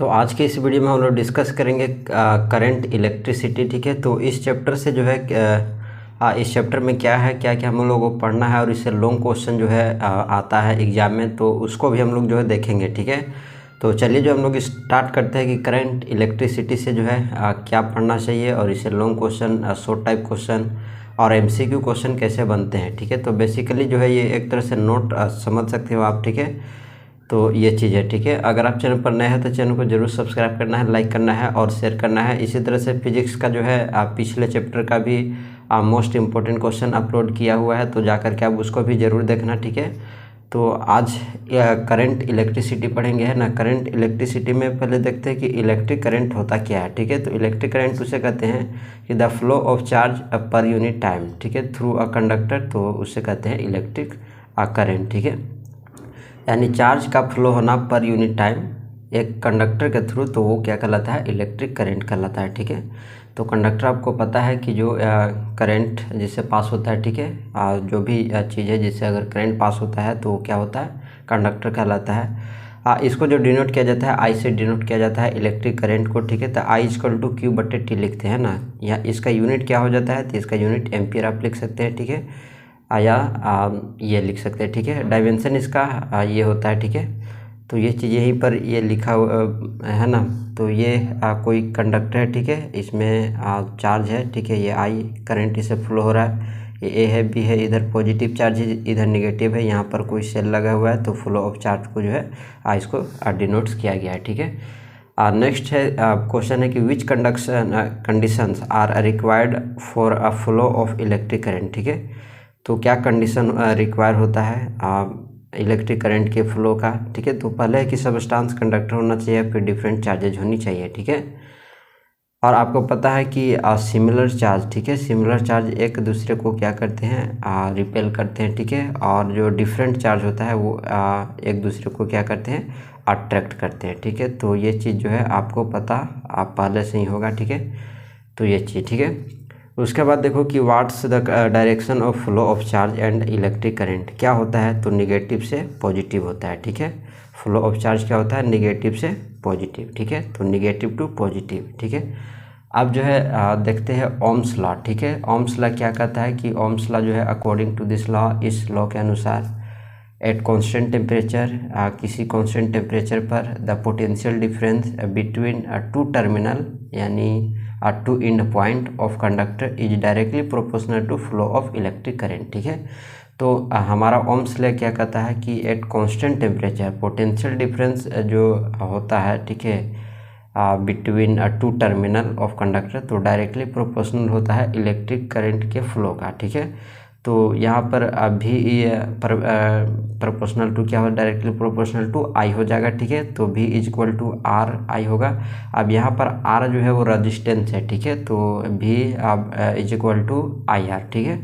तो आज के इस वीडियो में हम लोग डिस्कस करेंगे करंट इलेक्ट्रिसिटी। ठीक है, तो इस चैप्टर से जो है इस चैप्टर में क्या है, क्या क्या हम लोगों को पढ़ना है और इससे लॉन्ग क्वेश्चन जो है आता है एग्जाम में, तो उसको भी हम लोग जो है देखेंगे। ठीक है, तो चलिए जो हम लोग स्टार्ट करते हैं कि करंट इलेक्ट्रिसिटी से जो है क्या पढ़ना चाहिए और इससे long question, short type question और एमसीक्यू क्वेश्चन कैसे बनते हैं। ठीक है, तो बेसिकली जो है ये एक तरह से नोट समझ सकते हो आप। ठीक है, तो ये चीज़ है। ठीक है, अगर आप चैनल पर नए हैं तो चैनल को जरूर सब्सक्राइब करना है, लाइक करना है और शेयर करना है। इसी तरह से फिजिक्स का जो है पिछले चैप्टर का भी मोस्ट इम्पोर्टेंट क्वेश्चन अपलोड किया हुआ है, तो जाकर के आप उसको भी ज़रूर देखना। ठीक है, तो आज करंट इलेक्ट्रिसिटी पढ़ेंगे, है ना। करंट इलेक्ट्रिसिटी में पहले देखते हैं कि इलेक्ट्रिक करंट होता क्या है। ठीक है, तो इलेक्ट्रिक करंट उसे कहते हैं कि the flow of charge per unit time, ठीक है, थ्रू अ कंडक्टर, तो उसे कहते हैं इलेक्ट्रिक करंट। ठीक है, यानी चार्ज का फ्लो होना पर यूनिट टाइम एक कंडक्टर के थ्रू, तो वो क्या कहलाता है, इलेक्ट्रिक करंट कहलाता है। ठीक है, तो कंडक्टर आपको पता है कि जो करंट जिससे पास होता है, ठीक है, जो भी चीज़ है जिससे अगर करंट पास होता है तो वो क्या होता है, कंडक्टर कहलाता है। इसको जो डिनोट किया जाता है आई से डिनोट किया जाता है इलेक्ट्रिक करंट को। ठीक है, तो आई इक्वल टू क्यू बटे टी लिखते हैं ना, या इसका यूनिट क्या हो जाता है, तो इसका यूनिट एम्पियर आप लिख सकते हैं। ठीक है, या ये लिख सकते हैं। ठीक है, डायमेंशन इसका ये होता है। ठीक है, तो ये चीज़ यहीं पर ये लिखा है ना, तो ये कोई कंडक्टर है। ठीक है, इसमें चार्ज है। ठीक है, ये आई करंट इसे फ्लो हो रहा है, ये ए है, बी है, इधर पॉजिटिव चार्ज है, इधर नेगेटिव है, यहाँ पर कोई सेल लगा हुआ है, तो फ्लो ऑफ चार्ज को जो है इसको डिनोट्स किया गया है। ठीक है, नेक्स्ट है क्वेश्चन है कि which conditions are required for a flow of electric current. ठीक है, तो क्या कंडीशन रिक्वायर होता है इलेक्ट्रिक करंट के फ्लो का। ठीक है, तो पहले है कि सबस्टांस कंडक्टर होना चाहिए, फिर डिफरेंट चार्जेज होनी चाहिए। ठीक है, और आपको पता है कि सिमिलर चार्ज, ठीक है, सिमिलर चार्ज एक दूसरे को क्या करते हैं, रिपेल करते हैं। ठीक है, और जो डिफरेंट चार्ज होता है वो एक दूसरे को क्या करते हैं, अट्रैक्ट करते हैं। ठीक है, तो ये चीज़ जो है आपको पता आप पहले से ही होगा। ठीक है, तो ये चीज़ ठीक है। उसके बाद देखो कि what's the direction of flow of charge and electric current, क्या होता है, तो निगेटिव से पॉजिटिव होता है। ठीक है, फ्लो ऑफ चार्ज क्या होता है, निगेटिव से पॉजिटिव। ठीक है, तो निगेटिव टू पॉजिटिव। ठीक है, अब जो है देखते हैं ओम्स लॉ। ठीक है, ओम्स लॉ क्या कहता है कि ओम्स लॉ जो है अकॉर्डिंग टू दिस लॉ, इस लॉ के अनुसार एट कॉन्स्टेंट टेम्परेचर, किसी कॉन्स्टेंट टेम्परेचर पर the potential difference between two terminal यानी two end point of conductor is directly proportional to flow of electric current. ठीक है, तो हमारा ओम्स लॉ क्या कहता है कि at constant temperature potential difference जो होता है, ठीक है, between two terminal of conductor, तो डायरेक्टली प्रोपोर्शनल होता है इलेक्ट्रिक करंट के फ्लो का। ठीक है, तो यहाँ पर अभी ये प्रोपोर्शनल टू क्या हो, डायरेक्टली प्रोपोर्शनल टू आई हो जाएगा। ठीक है, तो V is equal to R I होगा। अब यहाँ पर आर जो है वो रेजिस्टेंस है। ठीक है, तो भी अब is equal to I R. ठीक है,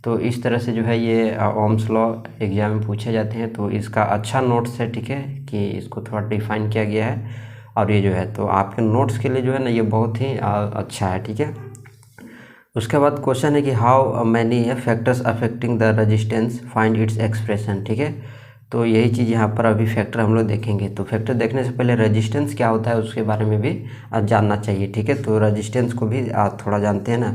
तो इस तरह से जो है ये ओम्स लॉ एग्जाम में पूछे जाते हैं, तो इसका अच्छा नोट्स है। ठीक है, कि इसको थोड़ा डिफाइन किया गया है, और ये जो है तो आपके नोट्स के लिए जो है ना ये बहुत ही अच्छा है। ठीक है, उसके बाद क्वेश्चन है कि how many factors affecting the resistance find its expression. ठीक है, तो यही चीज़ यहाँ पर अभी फैक्टर हम लोग देखेंगे। तो फैक्टर देखने से पहले रेजिस्टेंस क्या होता है उसके बारे में भी जानना चाहिए। ठीक है, तो रेजिस्टेंस को भी थोड़ा जानते हैं ना।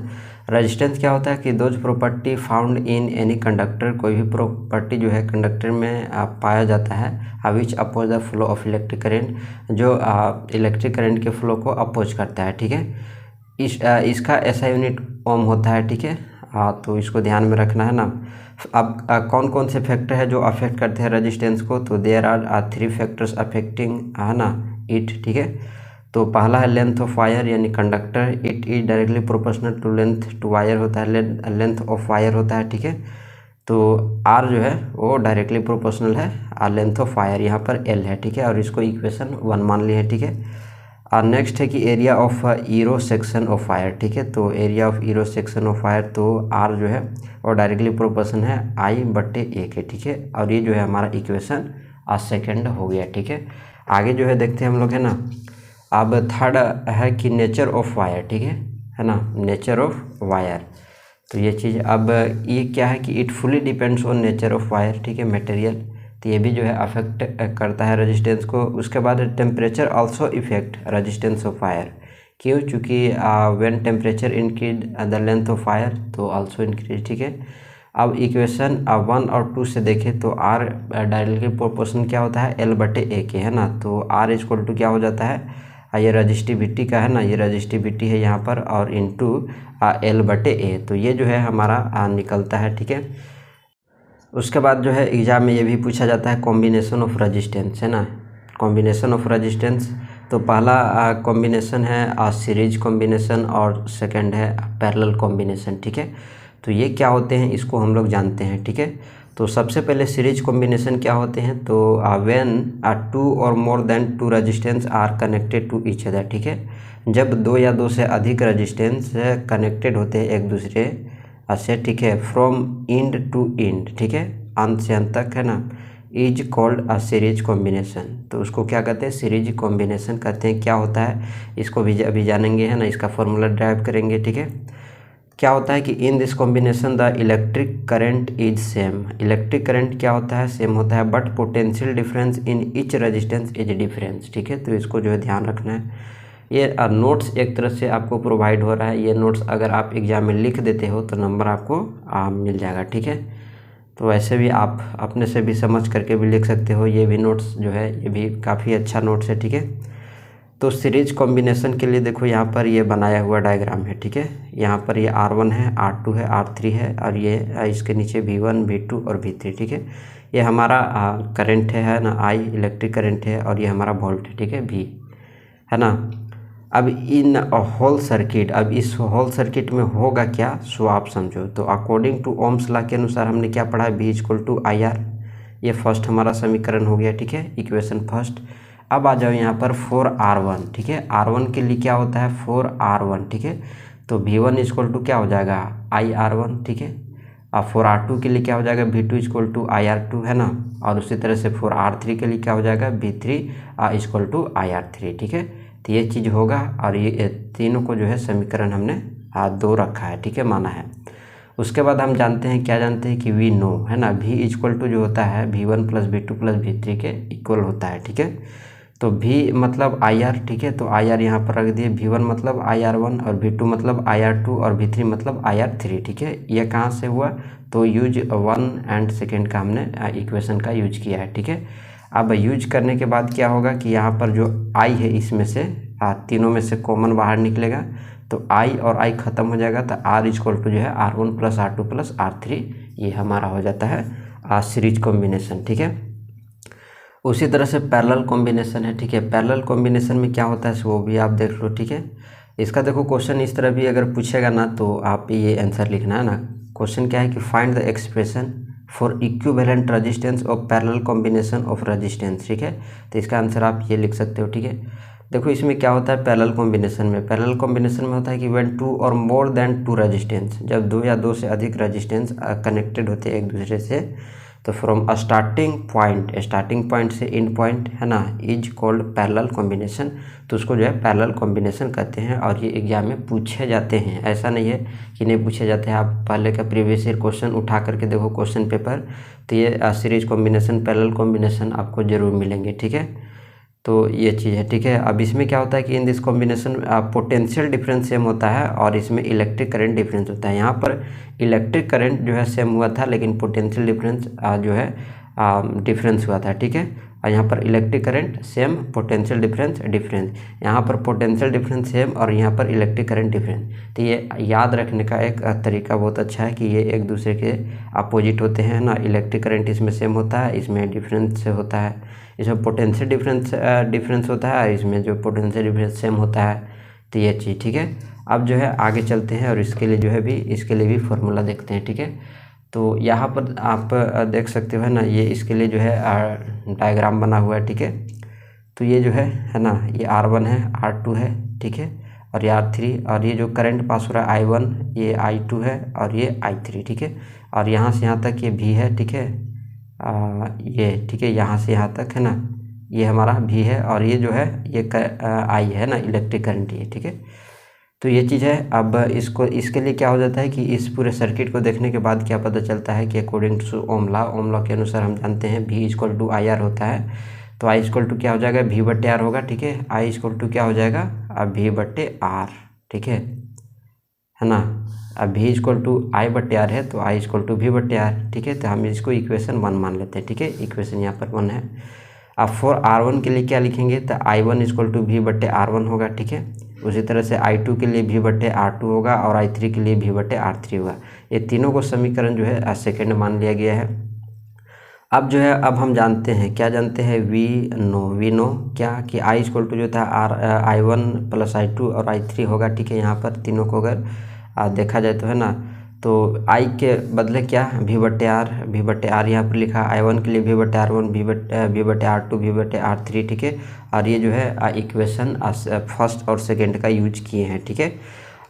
रेजिस्टेंस क्या होता है कि those property found in any conductor, कोई भी प्रॉपर्टी जो है कंडक्टर में पाया जाता है which oppose the flow of electric current, जो इलेक्ट्रिक करंट के फ्लो को अपोज करता है। ठीक है, इसका ऐसा यूनिट ओम होता है। ठीक है, तो इसको ध्यान में रखना है ना। अब कौन कौन से फैक्टर है जो अफेक्ट करते हैं रेजिस्टेंस को, तो there are three factors affecting, है ना, इट। ठीक है, तो पहला है लेंथ ऑफ वायर यानी conductor, it is directly proportional to length to wire होता है, लेंथ ऑफ वायर होता है। ठीक है, तो आर जो है वो डायरेक्टली प्रोपोर्शनल है लेंथ ऑफ वायर, यहाँ पर एल है। ठीक है, और इसको इक्वेशन 1 मान लिए है। ठीक है, और नेक्स्ट है कि एरिया ऑफ ईरो सेक्शन ऑफ वायर। ठीक है, तो एरिया ऑफ ईरो सेक्शन ऑफ वायर, तो आर जो है और डायरेक्टली प्रोपोर्शन है आई बटे ए के। ठीक है, और ये जो है हमारा इक्वेशन सेकेंड हो गया। ठीक है, आगे जो है देखते हैं हम लोग, है ना। अब थर्ड है कि नेचर ऑफ वायर। ठीक है ना, नेचर ऑफ वायर, तो ये चीज़ अब ये क्या है कि it fully depends on nature of wire. ठीक है, मटेरियल, तो ये भी जो है अफेक्ट करता है रेजिस्टेंस को। उसके बाद temperature also effect resistance of fire. क्यों? चूँकि when temperature increase the length of fire तो आल्सो इंक्रीज, ठीक है। अब इक्वेशन 1 और 2 से देखें तो आर डायरेक्टली प्रोपोर्शनल क्या होता है, L/A के, है ना। तो आर इक्वल टू क्या हो जाता है, ये रजिस्टिविटी का है ना, ये रजिस्टिविटी है यहाँ पर, और इंटू L/A। तो ये जो है हमारा निकलता है, ठीक है। उसके बाद जो है एग्ज़ाम में ये भी पूछा जाता है कॉम्बिनेशन ऑफ रेजिस्टेंस, है ना। कॉम्बिनेशन ऑफ रेजिस्टेंस, तो पहला कॉम्बिनेशन है सीरीज कॉम्बिनेशन और सेकंड है पैरेलल कॉम्बिनेशन, ठीक है। तो ये क्या होते हैं इसको हम लोग जानते हैं, ठीक है। तो सबसे पहले सीरीज कॉम्बिनेशन क्या होते हैं, तो व्हेन 2 और more than 2 resistance are connected to each other, ठीक है। जब 2 या 2 से अधिक रेजिस्टेंस कनेक्टेड होते हैं एक दूसरे से, ठीक है, फ्रॉम इंड टू इंड, ठीक है, अंत से अंत तक, है ना, is called a series combination. तो उसको क्या कहते हैं, सीरीज कॉम्बिनेशन कहते हैं। क्या होता है इसको भी अभी जानेंगे, है ना, इसका फॉर्मूला ड्राइव करेंगे, ठीक है। क्या होता है कि in this combination the electric current is same. Electric current क्या होता है, सेम होता है, but potential difference in each resistance is difference, ठीक है। तो इसको जो है ध्यान रखना है। ये नोट्स एक तरह से आपको प्रोवाइड हो रहा है। ये नोट्स अगर आप एग्ज़ाम में लिख देते हो तो नंबर आपको मिल जाएगा, ठीक है। तो ऐसे भी आप अपने से भी समझ करके भी लिख सकते हो। ये भी नोट्स जो है ये भी काफ़ी अच्छा नोट्स है, ठीक है। तो सीरीज कॉम्बिनेशन के लिए देखो यहाँ पर ये बनाया हुआ डायग्राम है, ठीक है। यहाँ पर ये R1 है, R2 है, R3 है, और ये इसके नीचे V1 V2 और V3, ठीक है। ये हमारा करंट है ना, I इलेक्ट्रिक करंट है, और ये हमारा वोल्ट है, ठीक है, V, है ना। अब इन होल सर्किट, अब इस होल सर्किट में होगा क्या, सो आप समझो। तो अकॉर्डिंग टू ओम्स लॉ के अनुसार हमने क्या पढ़ा, V = IR। ये फर्स्ट हमारा समीकरण हो गया, ठीक है, इक्वेशन फर्स्ट। अब आ जाओ यहाँ पर 4R1, ठीक है। R1 के लिए क्या होता है, 4R1, ठीक है। तो V1 = क्या हो जाएगा, IR1, ठीक है। अब 4R2 के लिए क्या हो जाएगा, V2 = IR2, है ना। और उसी तरह से 4R3 के लिए क्या हो जाएगा, V3 = IR3, ठीक है। तो ये चीज़ होगा, और ये तीनों को जो है समीकरण हमने 2 रखा है, ठीक है, माना है। उसके बाद हम जानते हैं, क्या जानते हैं कि वी नो, है ना, V = जो होता है V1 + V2 + V3 के इक्वल होता है, ठीक है। तो V मतलब IR, ठीक है। तो IR यहाँ पर रख दिए, V1 मतलब IR1, और V2 मतलब IR2, और V3 मतलब IR3, ठीक है। ये कहाँ से हुआ, तो यूज 1 एंड सेकेंड का हमने इक्वेशन का यूज किया है, ठीक है। अब यूज करने के बाद क्या होगा कि यहाँ पर जो I है इसमें से तीनों में से कॉमन बाहर निकलेगा, तो I और I ख़त्म हो जाएगा, तो R = जो है R1 + R2 + R3, ये हमारा हो जाता है सीरीज कॉम्बिनेशन, ठीक है। उसी तरह से पैरेलल कॉम्बिनेशन है, ठीक है। पैरेलल कॉम्बिनेशन में क्या होता है वो भी आप देख लो, ठीक है। इसका देखो क्वेश्चन इस तरह भी अगर पूछेगा ना तो आप ये आंसर लिखना है ना। क्वेश्चन क्या है कि find the expression for equivalent resistance of parallel combination of resistance, ठीक है। तो इसका आंसर आप ये लिख सकते हो, ठीक है। देखो इसमें क्या होता है पैरेलल कॉम्बिनेशन में, पैरेलल कॉम्बिनेशन में होता है कि व्हेन 2 और मोर देन 2 रेजिस्टेंस, जब 2 या 2 से अधिक रेजिस्टेंस कनेक्टेड होते हैं एक दूसरे से, तो फ्रॉम अ स्टार्टिंग पॉइंट से एंड पॉइंट, है ना, इज कॉल्ड पैरेलल कॉम्बिनेशन। तो उसको जो है पैरेलल कॉम्बिनेशन कहते हैं, और ये एग्जाम में पूछे जाते हैं। ऐसा नहीं है कि नहीं पूछे जाते हैं, आप पहले का प्रीवियस ईयर क्वेश्चन उठा करके देखो क्वेश्चन पेपर, तो ये सीरीज कॉम्बिनेशन, पैरेलल कॉम्बिनेशन आपको जरूर मिलेंगे, ठीक है। तो ये चीज़ है, ठीक है। अब इसमें क्या होता है कि in this combination potential difference same होता है, और इसमें इलेक्ट्रिक करंट डिफरेंस होता है। यहाँ पर इलेक्ट्रिक करंट जो है सेम हुआ था, लेकिन पोटेंशियल डिफरेंस जो है डिफरेंस हुआ था, ठीक है। और यहाँ पर electric current same, potential difference. यहाँ पर पोटेंशियल डिफरेंस सेम, और यहाँ पर इलेक्ट्रिक करंट डिफरेंस। तो ये याद रखने का एक तरीका बहुत अच्छा है कि ये एक दूसरे के अपोजिट होते हैं ना। इलेक्ट्रिक करंट इसमें सेम होता है, इसमें डिफरेंस होता है, इसमें पोटेंशियल डिफरेंस होता है, इसमें जो पोटेंशियल डिफरेंस सेम होता है। तो ये चीज़, ठीक है। अब जो है आगे चलते हैं, और इसके लिए जो है इसके लिए भी फार्मूला देखते हैं, ठीक है। तो यहाँ पर आप देख सकते हो, है ना, ये इसके लिए जो है डायग्राम बना हुआ है, ठीक है। तो ये जो है ना, ये R1 है, R2 है, ठीक है, और ये R3, और ये जो करंट पास हो रहा है I1, ये I2 है, और ये I3, ठीक है। और यहाँ से यहाँ तक ये V है, ठीक है, ये, ठीक है, यहाँ से यहाँ तक, है ना, ये हमारा V है, और ये जो है ये I है ना, इलेक्ट्रिक करंट, ये, ठीक है। तो ये चीज़ है। अब इसको इसके लिए क्या हो जाता है कि इस पूरे सर्किट को देखने के बाद क्या पता चलता है कि अकॉर्डिंग टू ओम लॉ के अनुसार हम जानते हैं V equal to I R होता है। तो I इक्वल टू क्या हो जाएगा, V बट्टे आर होगा, ठीक है। I इक्वल टू क्या हो जाएगा, अब V बट्टे आर, ठीक है ना। अब V इक्वल टू आई बट्टे आर है तो I इक्वल टू V बट्टे आर, ठीक है। तो हम इसको इक्वेशन 1 मान लेते हैं, ठीक है। इक्वेशन यहाँ पर 1 है। अब फॉर R1 के लिए क्या लिखेंगे, तो I1 इक्वल टू V बट्टे R1 होगा, ठीक है। उसी तरह से I2 के लिए V बट्टे R2 होगा और I3 के लिए V बट्टे R3 होगा। ये तीनों को समीकरण जो है सेकेंड मान लिया गया है। अब जो है, अब हम जानते हैं, क्या जानते हैं, वी नो क्या कि I इक्वल टू जो था I1 प्लस I2 और I3 होगा, ठीक है। यहाँ पर तीनों को अगर देखा जाए तो है ना, तो I के बदले क्या, V बट्टे आर यहाँ पर लिखा। I1 के लिए V बट्टे R1, V बट्टे R2, V बट्टे R3, ठीक है। और ये जो है इक्वेशन फर्स्ट और सेकेंड का यूज किए हैं, ठीक है।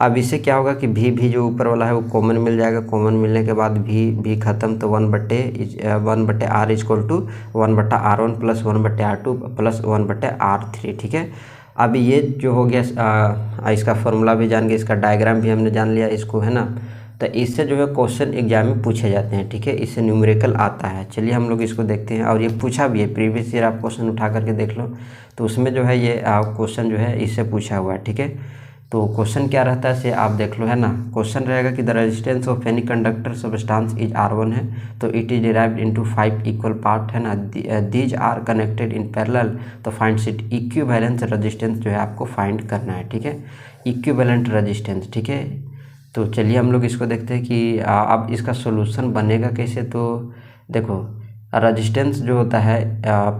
अब इससे क्या होगा कि भी जो ऊपर वाला है वो कॉमन मिल जाएगा। कॉमन मिलने के बाद भी खत्म, तो 1 बट्टे आर इक्वल टू 1 बट्टा R1 प्लस 1 बट्टे R2 प्लस 1 बट्टे R3, ठीक है। अब ये जो हो गया, इसका फॉर्मूला भी जान गए, इसका डायग्राम भी हमने जान लिया इसको, है ना। तो इससे जो है क्वेश्चन एग्जाम में पूछे जाते हैं, ठीक है। इससे न्यूमेरिकल आता है। चलिए हम लोग इसको देखते हैं। और ये पूछा भी है, प्रीवियस ईयर आप क्वेश्चन उठा करके देख लो, तो उसमें जो है ये क्वेश्चन जो है इससे पूछा हुआ है, ठीक है। तो क्वेश्चन क्या रहता है, से आप देख लो, है ना। क्वेश्चन रहेगा कि the resistance of any conductor substance is R1 है, तो it is derived into 5 equal part, है ना। These are connected in parallel, तो फाइंड इट इक्विवेलेंट रेजिस्टेंस जो है आपको फाइंड करना है, ठीक है। इक्विवेलेंट रेजिस्टेंस, ठीक है। तो चलिए हम लोग इसको देखते हैं कि अब इसका सोल्यूशन बनेगा कैसे। तो देखो, रेजिस्टेंस जो होता है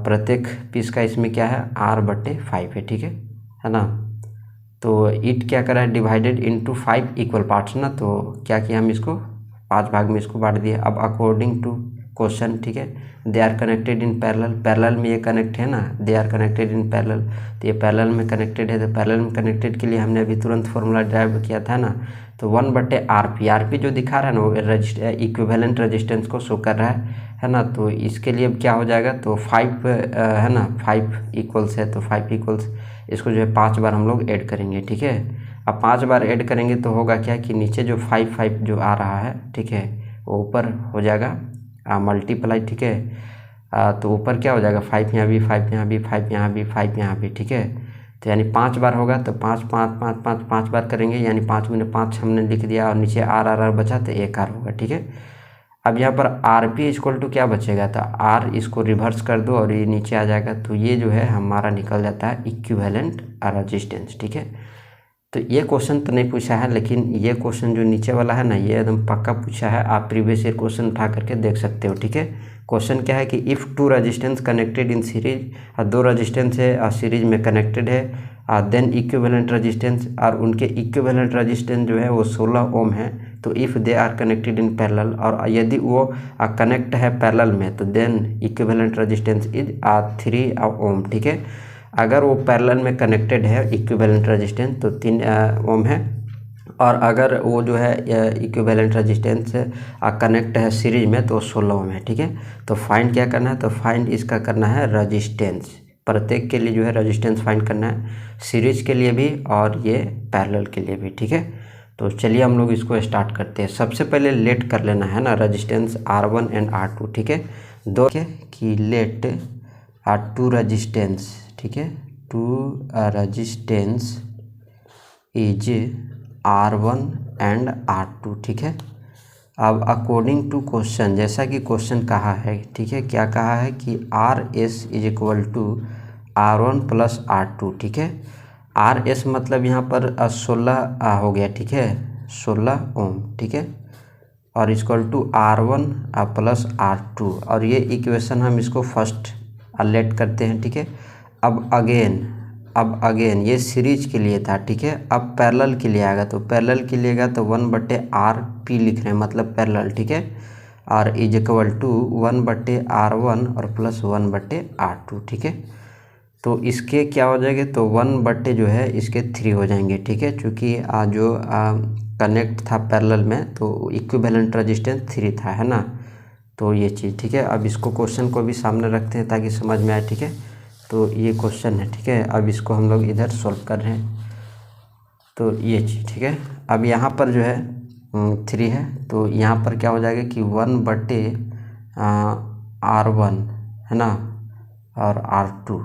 प्रत्येक पीस का, इसमें क्या है, R/5 है, ठीक है ना। तो इट क्या करा है, डिवाइडेड इनटू 5 इक्वल पार्ट्स ना, तो क्या किया, हम इसको 5 भाग में इसको बांट दिया। अब अकॉर्डिंग टू क्वेश्चन, ठीक है, they are connected in parallel में ये कनेक्ट है ना, they are connected in parallel, तो ये पैरेलल में कनेक्टेड है। तो पैरेलल में कनेक्टेड के लिए हमने अभी तुरंत फॉर्मूला ड्राइव किया था ना, तो 1 बट्टे आर पी जो दिखा रहा है ना, वो इक्विवेलेंट रेजिस्टेंस को शो कर रहा है ना। तो इसके लिए क्या हो जाएगा, तो 5 है ना, 5 इक्वल्स है, तो 5 इक्वल्स इसको जो है 5 बार हम लोग ऐड करेंगे, ठीक है। अब 5 बार ऐड करेंगे तो होगा क्या कि नीचे जो 5 जो आ रहा है, ठीक है, वो ऊपर हो जाएगा मल्टीप्लाई, ठीक है। तो ऊपर क्या हो जाएगा, 5 यहाँ भी, 5 यहाँ भी, 5 यहाँ भी, 5 यहाँ भी, ठीक है। तो यानी 5 बार होगा, तो 5 5 5 5 5 बार करेंगे, यानी 5 में 5 हमने लिख दिया, और नीचे आर बचा तो 1 आर होगा, ठीक है। अब यहाँ पर आर पी इक्वल टू क्या बचेगा, तो आर इसको रिवर्स कर दो और ये नीचे आ जाएगा, तो ये जो है हमारा निकल जाता है इक्विवेलेंट रेजिस्टेंस, ठीक है। तो ये क्वेश्चन तो नहीं पूछा है, लेकिन ये क्वेश्चन जो नीचे वाला है ना, ये एकदम पक्का पूछा है। आप प्रीवियस ईयर क्वेश्चन उठा करके देख सकते हो, ठीक है। क्वेश्चन क्या है कि if 2 resistance connected in series, और 2 रेजिस्टेंस है सीरीज में कनेक्टेड है, देन इक्विवेलेंट रेजिस्टेंस, और उनके इक्विवेलेंट रेजिस्टेंस जो है वो 16 ओम है। तो if they are connected in parallel, और यदि वो कनेक्ट है पैरेलल में, तो then equivalent resistance is 3 ohm, ठीक है। अगर वो पैरेलल में कनेक्टेड है इक्विवेलेंट रेजिस्टेंस तो 3 ओम है, और अगर वो जो है इक्विवेलेंट रेजिस्टेंस कनेक्ट है सीरीज में तो 16 ओम है, ठीक है। तो फाइंड क्या करना है, तो फाइंड इसका करना है रेजिस्टेंस, प्रत्येक के लिए जो है रेजिस्टेंस फाइंड करना है, सीरीज के लिए भी और ये पैरेलल के लिए भी, ठीक है। तो चलिए हम लोग इसको स्टार्ट करते हैं। सबसे पहले लेट कर लेना है ना रेजिस्टेंस R1 एंड R2, ठीक है। दो के कि लेट R2 रेजिस्टेंस, ठीक है, 2 resistance is R1 and R2, ठीक है। अब अकॉर्डिंग टू क्वेश्चन, जैसा कि क्वेश्चन कहा है, ठीक है, क्या कहा है कि RS is equal to R1 plus R2, ठीक है। RS मतलब यहाँ पर 16 हो गया, ठीक है, 16 ओम, ठीक है, और equal to R1 plus R2, और ये इक्वेशन हम इसको फर्स्ट लेट करते हैं, ठीक है। अब अगेन ये सीरीज के लिए था, ठीक है। अब पैरेलल के लिए आएगा, तो पैरेलल के लिए आएगा तो 1 बट्टे RP लिख रहे हैं, मतलब पैरेलल, ठीक है, और इज इक्वल टू 1 बट्टे R1 और प्लस 1 बट्टे R2, ठीक है। तो इसके क्या हो जाएंगे, तो 1 बट्टे जो है इसके 3 हो जाएंगे, ठीक है, क्योंकि जो कनेक्ट था पैरेलल में तो इक्विवेलेंट रेजिस्टेंस 3 था, है ना। तो ये चीज़, ठीक है। अब इसको क्वेश्चन को भी सामने रखते हैं ताकि समझ में आए, ठीक है। तो ये क्वेश्चन है, ठीक है। अब इसको हम लोग इधर सॉल्व कर रहे हैं। तो ये चीज़ ठीक है। अब यहाँ पर जो है 3 है, तो यहाँ पर क्या हो जाएगा कि 1/R1 है ना, और R2,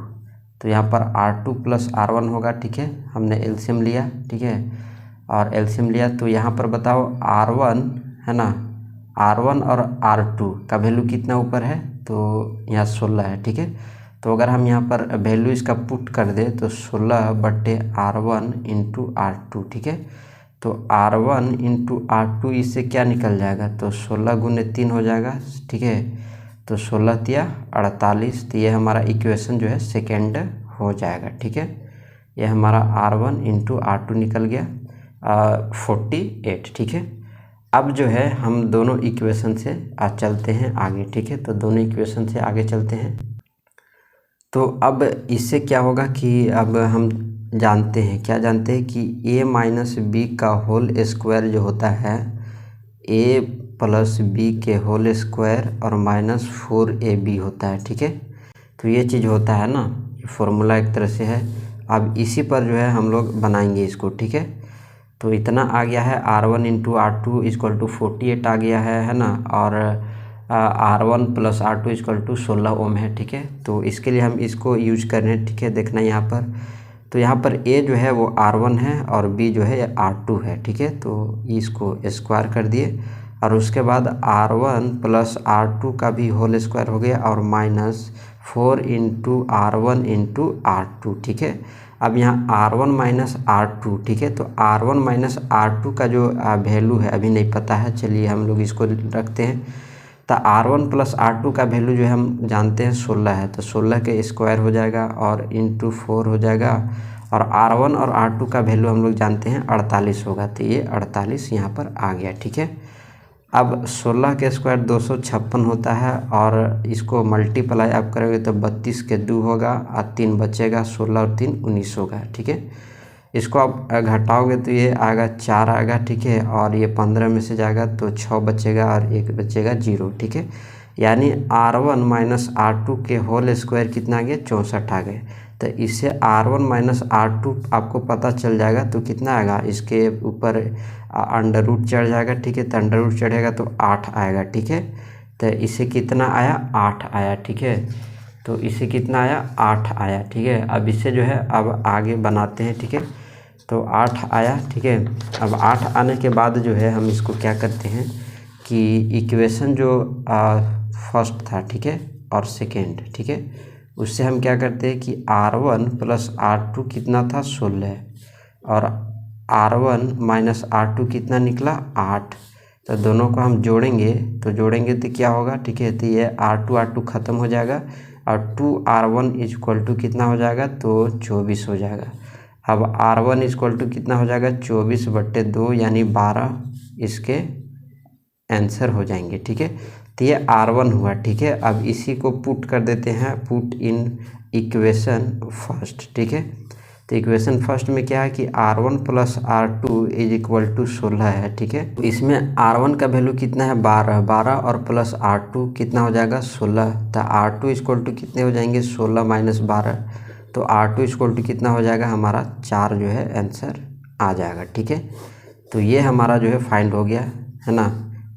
तो यहाँ पर R2 + R1 होगा। ठीक है, हमने एलसीएम लिया। ठीक है, और एलसीएम लिया तो यहाँ पर बताओ R1 है ना, R1 और R2 का वैल्यू कितना ऊपर है, तो यहाँ 16 है। ठीक है, तो अगर हम यहाँ पर वैल्यू इसका पुट कर दे तो 16/R1 × R2। ठीक है, तो R1 × R2 इससे क्या निकल जाएगा, तो 16 × 3 हो जाएगा। ठीक है, तो 16 × 48, तो ये हमारा इक्वेशन जो है सेकेंड हो जाएगा। ठीक है, ये हमारा R1 × R2 निकल गया 48। ठीक है, अब जो है हम दोनों इक्वेशन से चलते हैं आगे। ठीक है, तो दोनों इक्वेशन से आगे चलते हैं। तो अब इससे क्या होगा कि अब हम जानते हैं, क्या जानते हैं कि a - b का होल स्क्वायर जो होता है a + b के होल स्क्वायर और -4ab होता है। ठीक है, तो ये चीज़ होता है ना, फॉर्मूला एक तरह से है। अब इसी पर जो है हम लोग बनाएंगे इसको। ठीक है, तो इतना आ गया है R1 × R2 = 48 आ गया है ना, और R1 + R2 = 16 ओम है। ठीक है, तो इसके लिए हम इसको यूज कर रहे हैं। ठीक है, देखना यहाँ पर, तो यहाँ पर A जो है वो R1 है और B जो है R2 है। ठीक है, तो इसको स्क्वायर कर दिए, और उसके बाद R1 + R2 का भी होल स्क्वायर हो गया, और -4 × R1 × R2। ठीक है, अब यहाँ R1 - R2। ठीक है, तो R1 - R2 का जो वैल्यू है अभी नहीं पता है, चलिए हम लोग इसको रखते हैं। तो R1 + R2 का वैल्यू जो है हम जानते हैं 16 है, तो 16 के स्क्वायर हो जाएगा और × 4 हो जाएगा, और R1 और R2 का वैल्यू हम लोग जानते हैं 48 होगा, तो ये 48 यहाँ पर आ गया। ठीक है, अब 16 के स्क्वायर 256 होता है, और इसको मल्टीप्लाई आप करोगे तो 32 के 2 होगा और 3 बचेगा, 16 और 3 19 होगा। ठीक है, इसको आप घटाओगे तो ये आएगा 4 आएगा। ठीक है, और ये 15 में से जाएगा तो 6 बचेगा और 1 बचेगा 0। ठीक है, यानी R1 - R2 के होल स्क्वायर कितना आ गया, 64 आ गए। तो इससे R1 - R2 आपको पता चल जाएगा, तो कितना आएगा, इसके ऊपर अंडर रूट चढ़ जाएगा। ठीक है, तो अंडर रूट चढ़ेगा तो 8 आएगा। ठीक है, तो इससे कितना आया, 8 आया। ठीक है, तो इससे कितना आया, 8 आया। ठीक है, अब इससे जो है अब आगे बनाते हैं। ठीक है, तो 8 आया। ठीक है, अब 8 आने के बाद जो है हम इसको क्या करते हैं कि इक्वेशन जो फर्स्ट था, ठीक है, और सेकेंड, ठीक है, उससे हम क्या करते हैं कि R1 + R2 कितना था, 16, और R1 - R2 कितना निकला, 8। तो दोनों को हम जोड़ेंगे, तो क्या होगा, ठीक है, तो ये R2 ख़त्म हो जाएगा, और 2R1 = कितना हो जाएगा, तो 24 हो जाएगा। अब R1 = कितना हो जाएगा, 24/2 यानी 12 इसके आंसर हो जाएंगे। ठीक है, तो ये R1 हुआ। ठीक है, अब इसी को पुट कर देते हैं, पुट इन इक्वेशन फर्स्ट। ठीक है, तो इक्वेशन फर्स्ट में क्या है कि R1 + R2 = 16 है। ठीक है, तो इसमें R1 का वैल्यू कितना है, 12 और प्लस R2 कितना हो जाएगा, 16। तो R2 = कितने हो जाएंगे, 16 - 12, तो R2 = कितना हो जाएगा, हमारा 4 जो है आंसर आ जाएगा। ठीक है, तो ये हमारा जो है फाइंड हो गया है ना,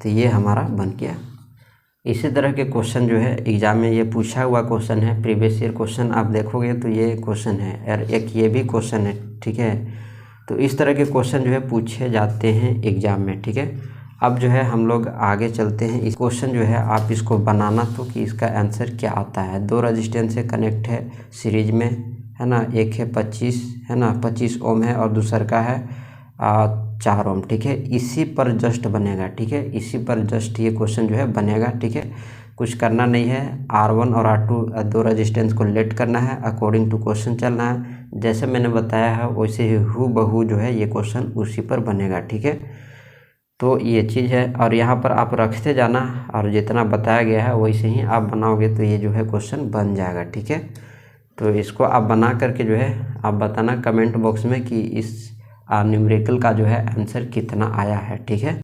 तो ये हमारा बन गया। इसी तरह के क्वेश्चन जो है एग्ज़ाम में ये पूछा हुआ क्वेश्चन है, प्रीवियस ईयर क्वेश्चन आप देखोगे तो ये क्वेश्चन है, और एक ये भी क्वेश्चन है। ठीक है, तो इस तरह के क्वेश्चन जो है पूछे जाते हैं एग्ज़ाम में। ठीक है, अब जो है हम लोग आगे चलते हैं। इस क्वेश्चन जो है आप इसको बनाना, तो कि इसका आंसर क्या आता है। 2 रजिस्टेंस से कनेक्ट है सीरीज में, है ना, एक है 25 है ना, 25 ओम है, और दूसर का है 4 ओम। ठीक है, इसी पर जस्ट बनेगा। ठीक है, इसी पर जस्ट ये क्वेश्चन जो है बनेगा। ठीक है, कुछ करना नहीं है, R1 और R2 2 रजिस्टेंस को लेट करना है, अकॉर्डिंग टू क्वेश्चन चलना है। जैसे मैंने बताया है वैसे ही हूबहू जो है ये क्वेश्चन उसी पर बनेगा। ठीक है, तो ये चीज़ है, और यहाँ पर आप रखते जाना, और जितना बताया गया है वैसे ही आप बनाओगे तो ये जो है क्वेश्चन बन जाएगा। ठीक है, तो इसको आप बना करके जो है आप बताना कमेंट बॉक्स में कि इस न्यूमेरिकल का जो है आंसर कितना आया है। ठीक है।